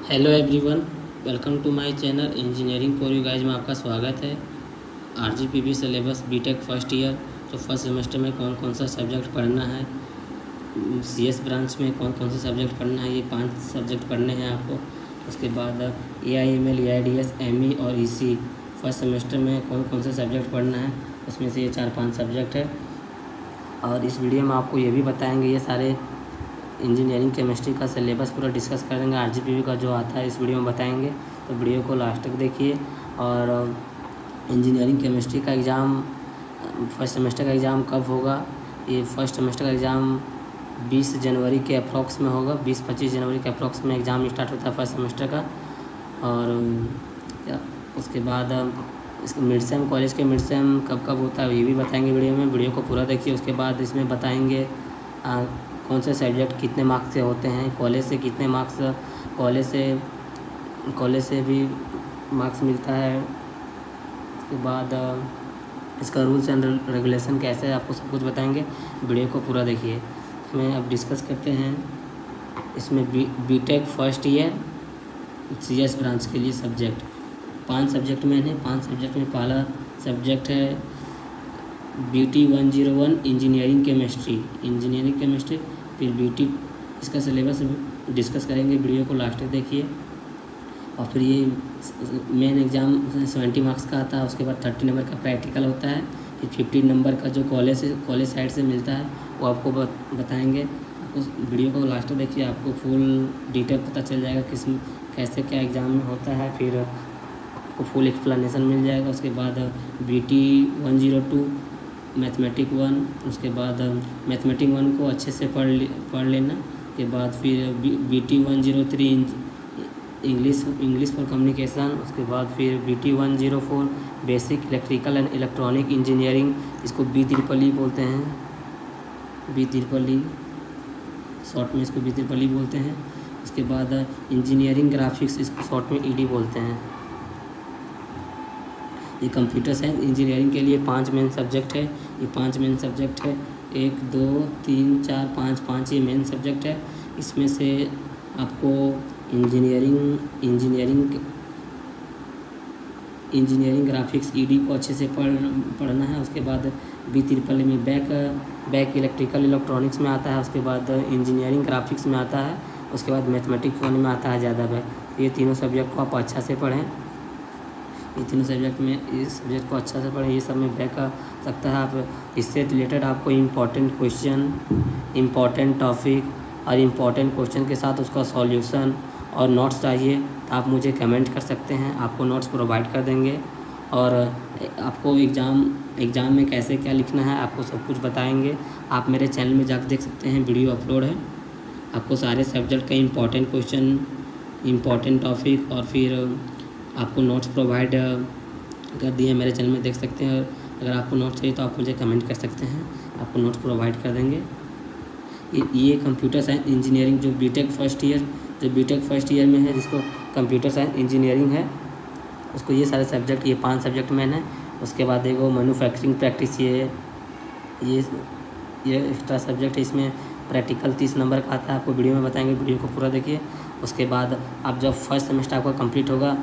Hello everyone, welcome to my channel engineering for you guys में आपका स्वागत है। RGPV syllabus BTech first year. तो फर्स्ट सेमेस्टर में कौन कौन सा सब्जेक्ट पढ़ना है, सीएस ब्रांच में कौन कौन से सब्जेक्ट पढ़ना है, ये 5 सब्जेक्ट पढ़ने हैं आपको। उसके बाद एआईएमएल, एआईडीएस, एमई और ईसी फर्स्ट सेमेस्टर में कौन कौन से सब्जेक्ट पढ़ना है, उसमें से ये 4-5 सब्जेक्ट है। और इस वीडियो में आपको ये भी बताएंगे, ये सारे इंजीनियरिंग केमिस्ट्री का सिलेबस पूरा डिस्कस करेंगे। आरजीपीवी का जो आता है इस वीडियो में बताएंगे, तो वीडियो को लास्ट तक देखिए। और इंजीनियरिंग केमिस्ट्री का एग्ज़ाम, फर्स्ट सेमेस्टर का एग्ज़ाम कब होगा, ये फर्स्ट सेमेस्टर का एग्ज़ाम 20 जनवरी के अप्रॉक्स में होगा। 20-25 जनवरी के अप्रॉक्स में एग्ज़ाम स्टार्ट होता है फर्स्ट सेमेस्टर का। और उसके बाद इसके मिड सेम, कॉलेज के मिड सेम कब कब होता है ये भी बताएंगे वीडियो में। वीडियो को पूरा देखिए। उसके बाद इसमें बताएंगे कौन से सब्जेक्ट कितने मार्क्स से होते हैं, कॉलेज से कितने मार्क्स, कॉलेज से भी मार्क्स मिलता है। उसके बाद इसका रूल्स एंड रेगुलेशन कैसे है आपको सब कुछ बताएंगे। वीडियो को पूरा देखिए। इसमें अब डिस्कस करते हैं। इसमें BTech first year CS branch के लिए सब्जेक्ट 5 सब्जेक्ट में है। 5 सब्जेक्ट में पहला सब्जेक्ट है BT 101 इंजीनियरिंग केमिस्ट्री। फिर BT, इसका सिलेबस डिस्कस करेंगे। वीडियो को लास्ट तक देखिए। और फिर ये मेन एग्ज़ाम 70 मार्क्स का आता है। उसके बाद 30 नंबर का प्रैक्टिकल होता है। फिर 15 नंबर का जो कॉलेज साइड से मिलता है वो आपको बताएंगे। उस वीडियो को लास्ट तक देखिए, आपको फुल डिटेल पता चल जाएगा कैसे क्या एग्ज़ाम में होता है। फिर आपको फुल एक्सप्लेनेशन मिल जाएगा। उसके बाद BT 102 मैथमेटिक 1, उसके बाद मैथमेटिक 1 को अच्छे से पढ़ लेना। के बाद फिर BT 103 इंग्लिश फॉर कम्युनिकेशन। उसके बाद फिर BT 104 basic electrical and electronic engineering, इसको BEEE बोलते हैं। BEEE शॉर्ट में इसको BEEE बोलते हैं। उसके बाद इंजीनियरिंग ग्राफिक्स, इसको शॉर्ट में ED बोलते हैं। ये कंप्यूटर साइंस इंजीनियरिंग के लिए 5 मेन सब्जेक्ट है। ये 5 मेन सब्जेक्ट है, 1 2 3 4 5 ये मेन सब्जेक्ट है। इसमें से आपको इंजीनियरिंग ग्राफिक्स ED को अच्छे से पढ़ना है। उसके बाद BEEE में बैक इलेक्ट्रिकल इलेक्ट्रॉनिक्स में आता है। उसके बाद इंजीनियरिंग ग्राफिक्स में आता है। उसके बाद मैथमेटिक्स 1 में आता है ज़्यादा बैक। ये तीनों सब्जेक्ट को आप अच्छा से पढ़ें। ये तीनों सब्जेक्ट में इस सब्जेक्ट को अच्छा से पढ़ें। ये सब में बैक आ सकता है। आप इससे रिलेटेड आपको इम्पॉर्टेंट क्वेश्चन, इम्पॉर्टेंट टॉपिक और इम्पॉर्टेंट क्वेश्चन के साथ उसका सॉल्यूशन और नोट्स चाहिए तो आप मुझे कमेंट कर सकते हैं, आपको नोट्स प्रोवाइड कर देंगे। और आपको एग्ज़ाम में कैसे क्या लिखना है आपको सब कुछ बताएंगे। आप मेरे चैनल में जाकर देख सकते हैं, वीडियो अपलोड है। आपको सारे सब्जेक्ट का इम्पॉर्टेंट क्वेश्चन, इम्पॉर्टेंट टॉपिक और फिर आपको नोट्स प्रोवाइड कर दिए मेरे चैनल में देख सकते हैं। अगर आपको नोट्स चाहिए तो आप मुझे कमेंट कर सकते हैं, आपको नोट्स प्रोवाइड कर देंगे। ये कंप्यूटर साइंस इंजीनियरिंग जो बीटेक फर्स्ट ईयर में है, जिसको कंप्यूटर साइंस इंजीनियरिंग है, उसको ये सारे सब्जेक्ट, ये 5 सब्जेक्ट में है। उसके बाद देखो मैन्युफैक्चरिंग प्रैक्टिस, ये एक्स्ट्रा सब्जेक्ट है। इसमें प्रैक्टिकल 30 नंबर का आता है, आपको वीडियो में बताएंगे। वीडियो को पूरा देखिए। उसके बाद आप जब फर्स्ट सेमेस्टर आपका कंप्लीट होगा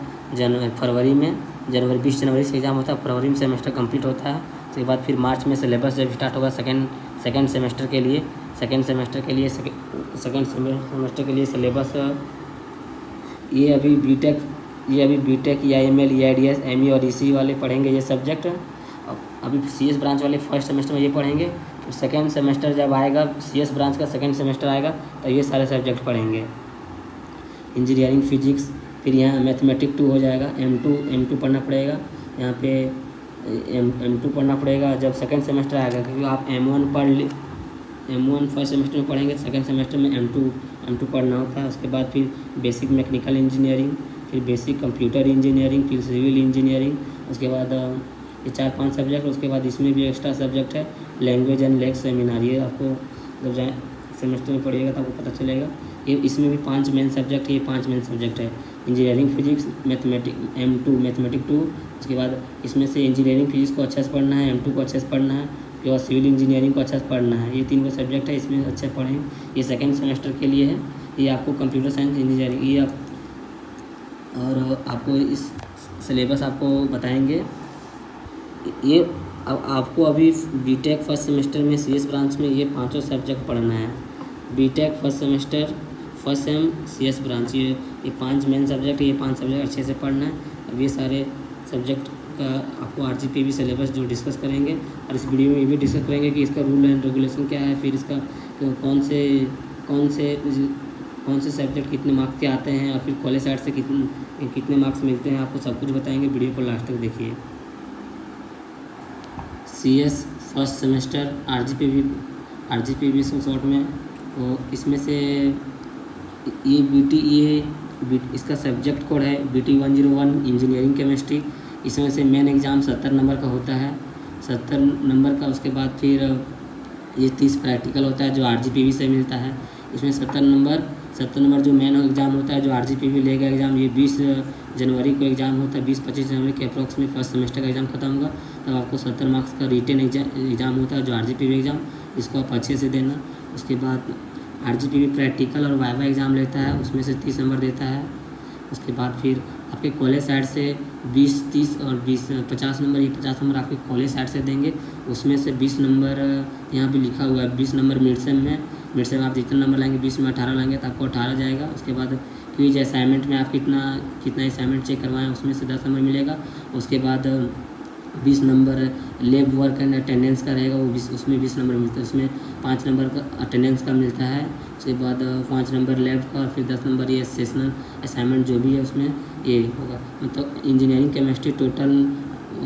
फरवरी में, 20 जनवरी से एग्ज़ाम होता है, फरवरी में सेमेस्टर कंप्लीट होता है। उसके बाद फिर मार्च में सिलेबस जब स्टार्ट होगा सेकेंड सेमेस्टर के लिए सिलेबस। ये अभी बीटेक एआईएमएल, एआईडीएस, एमई और ईसी वाले पढ़ेंगे ये सब्जेक्ट। अभी सीएस ब्रांच वाले फर्स्ट सेमेस्टर में ये पढ़ेंगे। फिर सेकेंड सेमेस्टर जब आएगा, सीएस ब्रांच का सेकेंड सेमेस्टर आएगा, तो ये सारे सब्जेक्ट पढ़ेंगे। इंजीनियरिंग फिजिक्स, फिर यहाँ मैथमेटिक 2 हो जाएगा। M2 पढ़ना पड़ेगा। यहाँ पे M2 पढ़ना पड़ेगा जब सेकेंड सेमेस्टर आएगा, क्योंकि आप M1 फर्स्ट सेमेस्टर में पढ़ेंगे, सेकेंड सेमेस्टर में M2 पढ़ना होता है। उसके बाद फिर बेसिक मैकेनिकल इंजीनियरिंग, फिर बेसिक कंप्यूटर इंजीनियरिंग, फिर सिविल इंजीनियरिंग। उसके बाद ये 4-5 सब्जेक्ट। उसके बाद इसमें भी एक्स्ट्रा सब्जेक्ट है लैंग्वेज एंड लेक्स सेमिनार। ये आपको जब जाए सेमेस्टर में पढ़िएगा तो आपको पता चलेगा। ये इसमें भी 5 मेन सब्जेक्ट है। ये 5 मेन सब्जेक्ट है, इंजीनियरिंग फिजिक्स, मैथमेटिक 2। उसके बाद इसमें से इंजीनियरिंग फिजिक्स को अच्छे से पढ़ना है, M2 को अच्छे से पढ़ना है, उसके बाद सिविल इंजीनियरिंग को अच्छे से पढ़ना है। ये 3 सब्जेक्ट है, इसमें अच्छे पढ़ें। ये सेकेंड सेमेस्टर के लिए है। ये आपको कंप्यूटर साइंस इंजीनियरिंग, ये आप और आपको इस सिलेबस आपको बताएंगे। ये अब आपको अभी बीटेक फर्स्ट सेमेस्टर में सीएस ब्रांच में ये पांचों सब्जेक्ट पढ़ना है। BTech first semester first sem CS branch, ये 5 मेन सब्जेक्ट, ये 5 सब्जेक्ट अच्छे से पढ़ना है। अब ये सारे सब्जेक्ट का आपको आरजीपीवी सिलेबस जो डिस्कस करेंगे, और इस वीडियो में ये भी डिस्कस करेंगे कि इसका रूल एंड रेगुलेशन क्या है, फिर इसका कौन से सब्जेक्ट कितने मार्क्स के आते हैं, और फिर कॉलेज साइड से कितने मार्क्स मिलते हैं, आपको सब कुछ बताएंगे। वीडियो को लास्ट तक देखिए। CS first semester RGPV short में, तो इसमें से ये इसका सब्जेक्ट कोड है BT 101 इंजीनियरिंग केमिस्ट्री। इसमें से मेन एग्ज़ाम 70 नंबर का होता है, 70 नंबर का। उसके बाद फिर ये 30 प्रैक्टिकल होता है जो आरजीपीवी से मिलता है। इसमें 70 नंबर जो मेन एग्ज़ाम होता है जो आरजीपीवी लेगा एग्ज़ाम, ये 20 जनवरी को एग्ज़ाम होता है। 20-25 जनवरी के अप्रॉक्स में फर्स्ट सेमेस्टर का एग्ज़ाम खत्म होगा, तब आपको 70 मार्क्स का रिटन एग्ज़ाम होता है जो आरजीपीवी एग्ज़ाम, इसको आप अच्छे से देना। उसके बाद आरजीपीवी प्रैक्टिकल और वाइवा एग्ज़ाम लेता है, उसमें से 30 नंबर देता है। उसके बाद फिर आपके कॉलेज साइड से 20, 30 और 20 50 नंबर, ये 50 नंबर आपके कॉलेज साइड से देंगे। उसमें से 20 नंबर यहाँ पे लिखा हुआ है, 20 नंबर मिड सेम में आप जितना नंबर लाएंगे 20 में 18 लाएंगे तो आपको 18 जाएगा। उसके बाद क्विज असाइनमेंट में आप कितना असाइनमेंट चेक करवाएं, उसमें से 10 नंबर मिलेगा। उसके बाद 20 number lab work and attendance का रहेगा, वो उसमें 20 नंबर मिलता है। उसमें 5 नंबर का अटेंडेंस का मिलता है। उसके बाद 5 नंबर लैब का, और फिर 10 नंबर ये सेशनल असाइनमेंट जो भी है उसमें ये होगा। मतलब इंजीनियरिंग केमिस्ट्री टोटल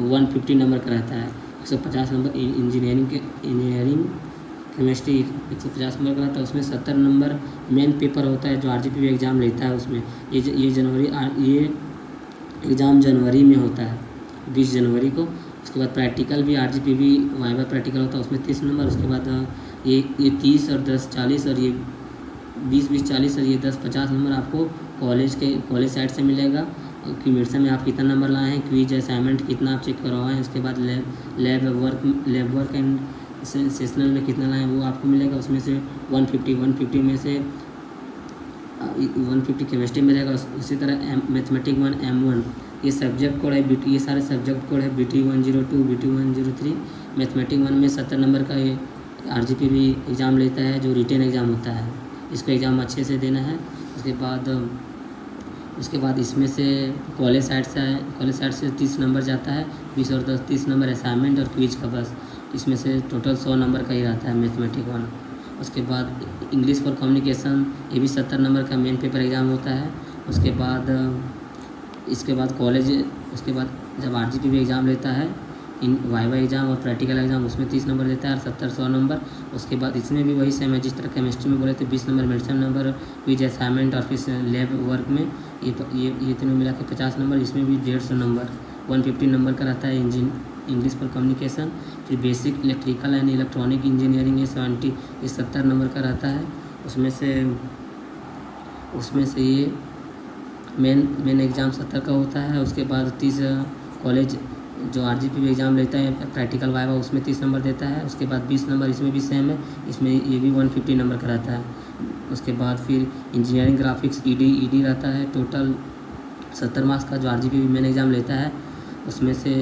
150 नंबर का रहता है। 150 नंबर इंजीनियरिंग केमिस्ट्री 150 नंबर का रहता है। उसमें 70 नंबर मेन पेपर होता है जो आरजीपीवी एग्ज़ाम लेता है। उसमें ये एग्ज़ाम जनवरी में होता है, 20 जनवरी को। उसके बाद प्रैक्टिकल भी आरजीपीवी वाइवा प्रैक्टिकल होता है, उसमें 30 नंबर। उसके बाद ये 30 और 10 40 और ये 20 40 और ये 10 50 नंबर आपको कॉलेज साइड से मिलेगा कि मिर्सा में आप कितना नंबर लाए हैं, क्विज असाइनमेंट कितना आप चेक करवाएं। उसके बाद लैब वर्क एंड सेशनल में कितना लाए वो आपको मिलेगा। उसमें से 150 में से 150 केमिस्ट्री मिलेगा। उसी तरह मैथमेटिक 1 M1 ये सब्जेक्ट कोड है, ये सारे सब्जेक्ट कोड है BT 102 BT 103। मैथमेटिक 1 में 70 नंबर का ये आरजीपीवी एग्ज़ाम लेता है जो रिटेन एग्ज़ाम होता है, इसको एग्ज़ाम अच्छे से देना है। उसके बाद इसमें से कॉलेज साइड से 30 नंबर जाता है, 20 और 10 30 नंबर असाइनमेंट और क्विज का, बस इसमें से टोटल 100 नंबर का ही रहता है मैथमेटिक 1। उसके बाद इंग्लिश फॉर कम्युनिकेशन, ये भी 70 नंबर का मेन पेपर एग्ज़ाम होता है। उसके बाद जब आरजीपीवी एग्ज़ाम लेता है इन वाइवा एग्ज़ाम और प्रैक्टिकल एग्ज़ाम, उसमें 30 नंबर देता है और 70-100 नंबर। उसके बाद इसमें भी वही सेम है जिस तरह केमिस्ट्री में बोले थे, 20 number medicine number, quiz assignment और फिर लैब वर्क में ये तीनों मिला के 50 नंबर। इसमें भी 150 नंबर 150 नंबर का रहता है इंग्लिश फॉर कम्युनिकेशन। फिर basic electrical and electronic engineering ये 70 नंबर का रहता है। उसमें से ये मेन एग्ज़ाम 70 का होता है। उसके बाद 30 कॉलेज जो आरजीपीवी एग्ज़ाम लेता है प्रैक्टिकल वाइवा, उसमें 30 नंबर देता है। उसके बाद 20 नंबर इसमें भी सेम है, इसमें ये भी 150 नंबर का रहता है। उसके बाद फिर इंजीनियरिंग ग्राफिक्स ईडी रहता है, टोटल 70 मार्क्स का जो आरजीपीवी मेन एग्ज़ाम लेता है। उसमें से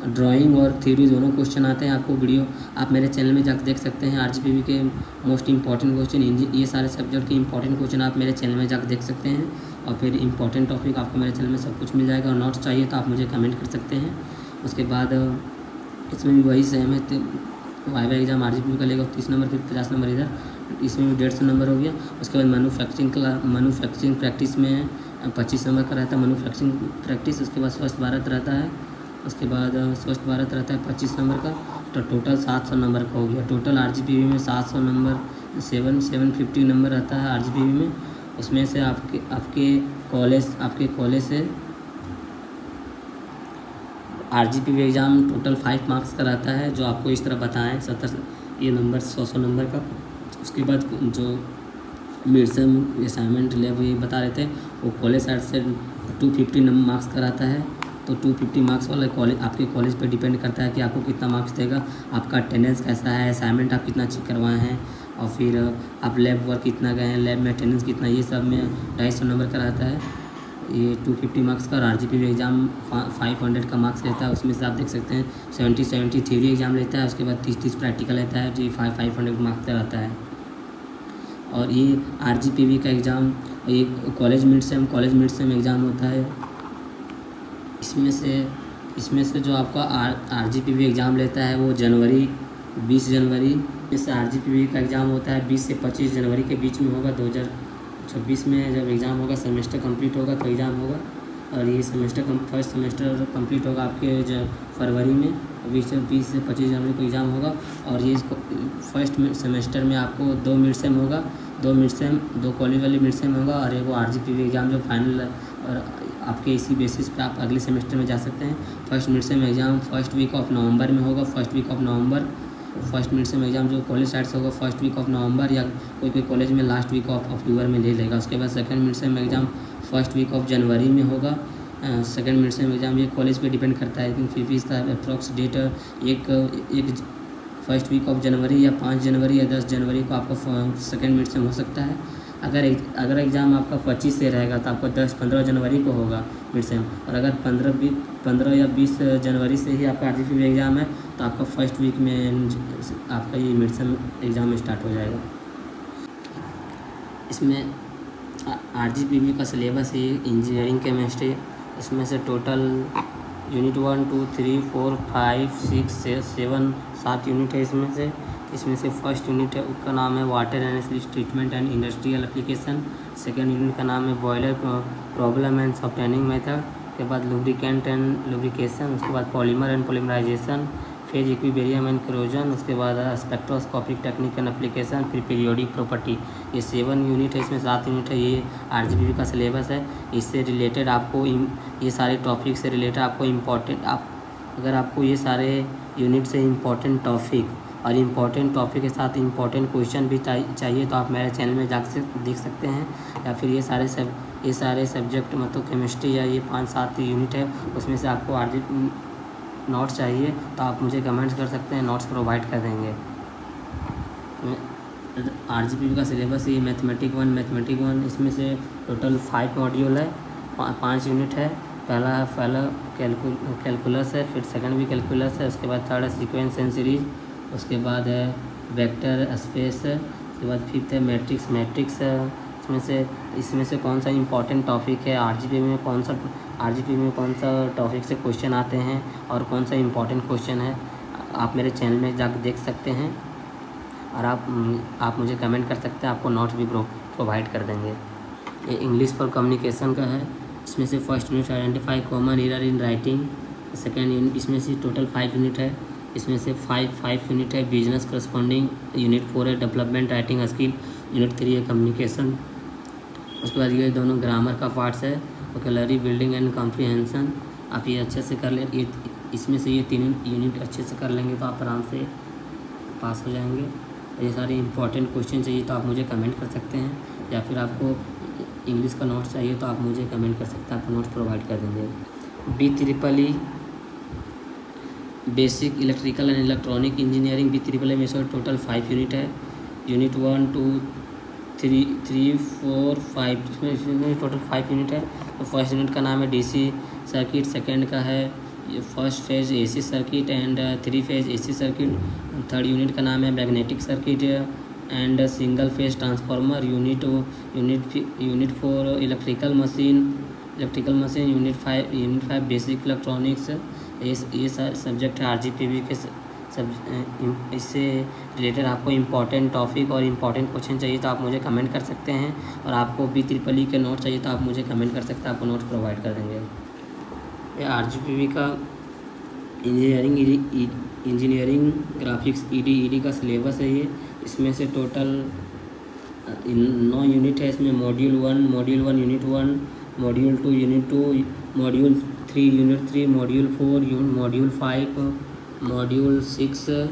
ड्राइंग और थ्योरी दोनों क्वेश्चन आते हैं। आपको वीडियो आप मेरे चैनल में जाकर देख सकते हैं। आरजीपीवी के मोस्ट इंपॉर्टेंट क्वेश्चन, ये सारे सब्जेक्ट के इंपॉर्टेंट क्वेश्चन आप मेरे चैनल में जाकर देख सकते हैं। और फिर इंपॉर्टेंट टॉपिक आपको मेरे चैनल में सब कुछ मिल जाएगा। और नोट्स चाहिए तो आप मुझे कमेंट कर सकते हैं। उसके बाद इसमें भी वही सेम है, वाइवा एग्ज़ाम आरजीपीवी का लेगा 30 नंबर, फिर 50 नंबर इधर, इसमें भी 150 नंबर हो गया। उसके बाद मैन्युफैक्चरिंग प्रैक्टिस में 25 नंबर का रहता है मैन्युफैक्चरिंग प्रैक्टिस। उसके बाद स्वच्छ भारत रहता है, उसके बाद स्वच्छ भारत रहता है 25 नंबर का, तो टोटल 700 नंबर का हो गया। टोटल आरजीपीवी में 700 नंबर 750 नंबर रहता है आरजीपीवी में। उसमें से आपके कॉलेज से आरजीपीवी एग्ज़ाम टोटल 5 मार्क्स का रहता है, जो आपको इस तरह बताएं 70 ये नंबर 100 नंबर का। उसके बाद जो मिडसम असाइनमेंट लैब ये बता रहे थे, वो कॉलेज साइड से 250 मार्क्स का रहता है। तो 250 मार्क्स वाला कॉलेज आपके कॉलेज पे डिपेंड करता है कि आपको कितना मार्क्स देगा, आपका अटेंडेंस कैसा है, असाइनमेंट आप कितना चेक करवाए हैं, और फिर आप लैब वर्क कितना गए हैं, लैब में अटेंडेंस कितना, ये सब में 250 नंबर का रहता है। ये 250 मार्क्स का। और RGPV एग्ज़ाम 500 का मार्क्स लेता है। उसमें से आप देख सकते हैं 70 थ्योरी एग्ज़ाम लेता है, उसके बाद 30 प्रैक्टिकल लेता है, जो 500 मार्क्स का रहता है। और ये RGPV का एग्ज़ाम ये कॉलेज मिड सेम एग्ज़ाम होता है। इसमें से जो आपका RGPV एग्ज़ाम लेता है वो 20 जनवरी। जैसे RGPV का एग्ज़ाम होता है 20 से 25 जनवरी के बीच में होगा। 2026 में जब एग्ज़ाम होगा, सेमेस्टर कंप्लीट होगा तो एग्ज़ाम होगा। और ये फर्स्ट सेमेस्टर कंप्लीट होगा आपके फरवरी में। 20 से 25 जनवरी को एग्ज़ाम होगा। और ये फर्स्ट सेमेस्टर में आपको 2 मिड सेम होगा, 2 कॉलेज वाले मिड सेम होगा, और वो RGPV एग्ज़ाम जो फाइनल। और आपके इसी बेसिस पे आप अगले सेमेस्टर में जा सकते हैं। First mid sem exam first week of November में होगा। फर्स्ट मिड सेम एग्ज़ाम जो कॉलेज साइड से होगा फर्स्ट वीक ऑफ नवंबर, या कोई कॉलेज में लास्ट वीक ऑफ अक्टूबर में ले लेगा। उसके बाद second mid sem exam first week of January में होगा। सेकंड मिड सेम एग्ज़ाम ये कॉलेज पे डिपेंड करता है, लेकिन फिर भी इसका अप्रॉक्स डेट एक फर्स्ट वीक ऑफ जनवरी या 5 जनवरी या 10 जनवरी को आपका सेकंड मिड सेम हो सकता है। अगर एग्ज़ाम आपका 25 से रहेगा तो आपको 10-15 जनवरी को होगा मिड सेम। और अगर 15 या 20 जनवरी से ही आपका RGPV एग्ज़ाम है तो आपका फर्स्ट वीक में आपका ये मिड सेम एग्ज़ाम स्टार्ट हो जाएगा। इसमें RGPV का सिलेबस है इंजीनियरिंग केमिस्ट्री। इसमें से टोटल यूनिट 1, 2, 3, 4, 5, 6, 7 7 यूनिट है। इसमें से फर्स्ट यूनिट है उसका नाम है water analysis treatment and industrial application. Second unit का नाम है boiler problem and softening method. उसके बाद लुब्रिकेंट एंड लुब्रिकेशन। उसके बाद polymer and polymerisation, phase equilibrium and corrosion. उसके बाद स्पेक्ट्रोस्कोपिक टेक्निक एंड एप्लीकेशन, फिर पीरियोडिक प्रॉपर्टी। ये 7 यूनिट है, इसमें 7 यूनिट है। ये RGPV का सिलेबस है। इससे रिलेटेड आपको ये सारे टॉपिक से रिलेटेड आपको अगर आपको ये सारे यूनिट से इम्पॉर्टेंट टॉपिक और इम्पॉर्टेंट टॉपिक के साथ इम्पॉर्टेंट क्वेश्चन भी चाहिए तो आप मेरे चैनल में जाकर देख सकते हैं। या फिर ये सारे सब्जेक्ट मतलब केमिस्ट्री या ये 5-7 यूनिट है, उसमें से आपको नोट्स चाहिए तो आप मुझे कमेंट्स कर सकते हैं, नोट्स प्रोवाइड कर देंगे। RGPV का सिलेबस ये मैथमेटिक 1 इसमें से टोटल 5 मॉड्यूल है, 5 यूनिट है। पहला कैलकुलस है, फिर सेकंड भी कैलकुलस है। उसके बाद थर्ड है सीक्वेंस एंड सीरीज। उसके बाद है वेक्टर स्पेस है। उसके बाद फिफ्थ है मैट्रिक्स है। इसमें से कौन सा इम्पॉर्टेंट टॉपिक है RGPV में कौन सा टॉपिक से क्वेश्चन आते हैं और कौन सा इम्पॉर्टेंट क्वेश्चन है, आप मेरे चैनल में जाकर देख सकते हैं। और आप मुझे कमेंट कर सकते हैं, आपको नोट्स भी प्रोवाइड कर देंगे। ये इंग्लिश फॉर कम्युनिकेशन का है। इसमें से first unit identify common error in writing. Second unit इसमें से टोटल 5 यूनिट है। इसमें से 5 यूनिट है बिजनेस करस्पॉन्डिंग। यूनिट 4 है डेवलपमेंट राइटिंग स्किल। यूनिट 3 है कम्युनिकेशन। उसके बाद ये दोनों ग्रामर का पार्ट्स है, वोकैबुलरी बिल्डिंग एंड कॉम्प्रिहेंशन। आप ये अच्छे से कर ले, ये इसमें से ये 3 यूनिट अच्छे से कर लेंगे तो आप आराम से पास हो जाएंगे। ये सारे इंपॉर्टेंट क्वेश्चन चाहिए तो आप मुझे कमेंट कर सकते हैं, या फिर आपको इंग्लिश का नोट्स चाहिए तो आप मुझे कमेंट कर सकते हैं, आपको नोट्स प्रोवाइड कर देंगे। BEE basic electrical and electronic engineering BEE में से टोटल 5 यूनिट है। यूनिट 1, 2, 3, 4, 5 इसमें टोटल 5 यूनिट है। तो फर्स्ट यूनिट का नाम है DC सर्किट। सेकेंड का है first phase AC circuit and 3 phase AC circuit. Third unit का नाम है magnetic circuit and single phase transformer. Unit 4 electrical machine. Unit 5 basic electronics. ये सारे सब्जेक्ट है RGPV के इससे रिलेटेड आपको इम्पॉर्टेंट टॉपिक और इम्पॉर्टेंट क्वेश्चन चाहिए तो आप मुझे कमेंट कर सकते हैं। और आपको BEE के नोट चाहिए तो आप मुझे कमेंट कर सकते हैं, आपको नोट्स प्रोवाइड कर देंगे। ये RGPV का इंजीनियरिंग ग्राफिक्स ED का सिलेबस है। ये इसमें से टोटल 9 यूनिट है। इसमें module 1 unit 1, module 2 unit 2, module 3 unit 3, module 4 module 5, module 6,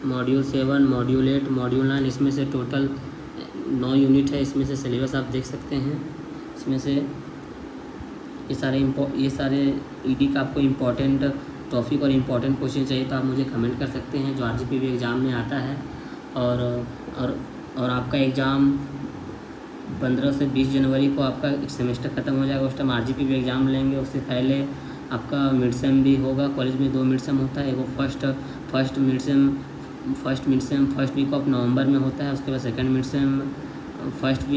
module 7, module 8, module 9। इसमें से टोटल 9 यूनिट है। इसमें से सिलेबस आप देख सकते हैं। इसमें से ये सारे ED का आपको इम्पॉर्टेंट टॉपिक और इम्पॉर्टेंट क्वेश्चन चाहिए तो आप मुझे कमेंट कर सकते हैं, जो RGPV एग्ज़ाम में आता है। और आपका एग्ज़ाम 15 से 20 जनवरी को आपका एक सेमेस्टर ख़त्म हो जाएगा। उस टाइम RGP भी एग्ज़ाम लेंगे। उससे पहले आपका मिड सेम भी होगा। कॉलेज में 2 मिड सेम होता है। वो first mid sem first week of November में होता है। उसके बाद second mid sem first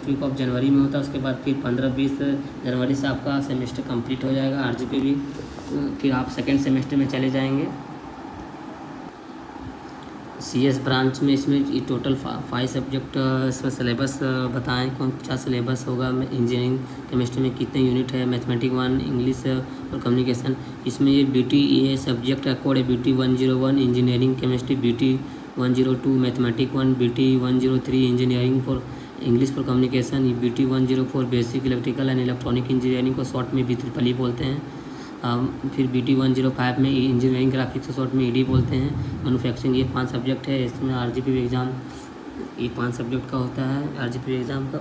week of January में होता है। उसके बाद फिर 15-20 जनवरी से आपका सेमेस्टर कंप्लीट हो जाएगा RGP भी। फिर आप सेकंड सेमेस्टर में चले जाएंगे। CS ब्रांच में इसमें ये टोटल 5 सब्जेक्ट इसमें सिलेबस बताएं कौन सा सिलेबस होगा। इंजीनियरिंग केमिस्ट्री में कितने यूनिट है, मैथमेटिक्स 1, इंग्लिश और कम्युनिकेशन। इसमें ये BT ये सब्जेक्ट का कोड है BT 101, engineering chemistry BT 102, mathematics 1 BT 103, engineering for English for communication BT 104, basic electrical and electronic engineering को शॉर्ट में BEEE बोलते हैं। फिर BT 105 में इंजीनियरिंग ग्राफिक्स को शॉर्ट में ED बोलते हैं। मैन्युफैक्चरिंग ये 5 सब्जेक्ट है। इसमें RGP एग्ज़ाम ये 5 सब्जेक्ट का होता है RGP एग्ज़ाम का।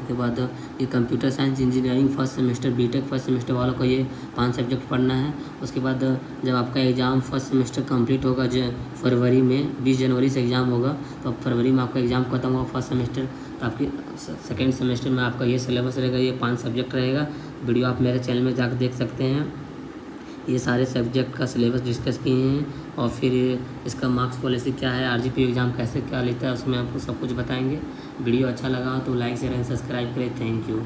उसके बाद ये computer science engineering first semester BTech first semester वालों को ये 5 सब्जेक्ट पढ़ना है। उसके बाद जब आपका एग्ज़ाम फर्स्ट सेमेस्टर कंप्लीट होगा फरवरी में 20 जनवरी से एग्ज़ाम होगा, तो अब फरवरी में आपका एग्ज़ाम खत्म होगा फर्स्ट सेमेस्टर, तो आपकी सेकेंड सेमेस्टर में आपका ये सिलेबस रहेगा। ये 5 सब्जेक्ट रहेगा। वीडियो आप मेरे चैनल में जाकर देख सकते हैं। ये सारे सब्जेक्ट का सिलेबस डिस्कस किए हैं और फिर इसका मार्क्स पॉलिसी क्या है, RGP एग्ज़ाम कैसे क्या लेता है, उसमें आपको सब कुछ बताएंगे। वीडियो अच्छा लगा तो लाइक शेयर एंड सब्सक्राइब करें। Thank you.